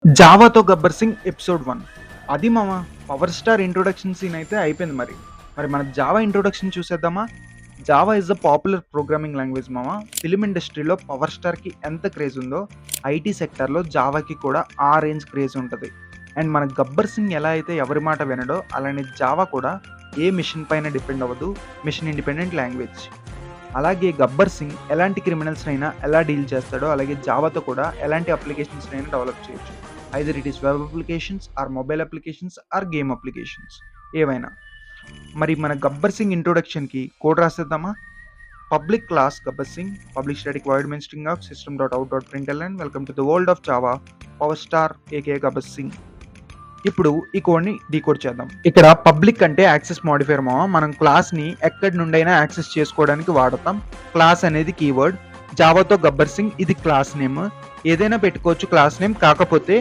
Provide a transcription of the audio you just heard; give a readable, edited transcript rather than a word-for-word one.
జావాతో Gabbar Singh episode 1. అది మామ power star introduction scene అయితే అయిపోయింది మరి. మన జావా ఇంట్రొడక్షన్ చూసేద్దామా? Java is a popular programming language మామ. ఫిల్మ్ ఇండస్ట్రీలో పవర్ స్టార్‌కి ఎంత క్రేజ్ ఉందో ఐటీ సెక్టార్‌లో జావాకి కూడా ఆ రేంజ్ క్రేజ్ ఉంటది. అండ్ మన గబ్బర్ సింగ్ ఎలా అయితే ఎవరి మాట వినడో అలానే జావా కూడా ఏ మిషన్ పైన డిపెండ్ అవ్వదు. Machine independent language. అలాగే గబ్బర్ సింగ్ ఎలాంటి క్రిమినల్స్‌నైనా ఎలా డీల్ చేస్తాడో అలాగే జావాతో కూడా ఎలాంటి అప్లికేషన్స్‌నైనా డెవలప్ చేయొచ్చు. Either it is web applications or mobile applications or game applications ఏవైనా. మరి మన గబ్బర్ సింగ్ ఇంట్రొడక్షన్‌కి కోడ్ రాసేద్దామా? Public class Gabbar Singh, public static void main string of system.out.println welcome to the world of Java power star AK Gabbar Singh. ఇప్పుడు ఈ కోడ్‌ని decode చేద్దాం. ఇక్కడ పబ్లిక్ అంటే యాక్సెస్ మోడిఫైయర్ మామ. మనం క్లాస్‌ని ఎక్కడి నుండైనా యాక్సెస్ చేసుకోవడానికి వాడతాం. క్లాస్ అనేది కీవర్డ్. జావాతో గబ్బర్ సింగ్ ఇది క్లాస్ నేమ్. ఏదైనా పెట్టుకోవచ్చు క్లాస్ నేమ్. కాకపోతే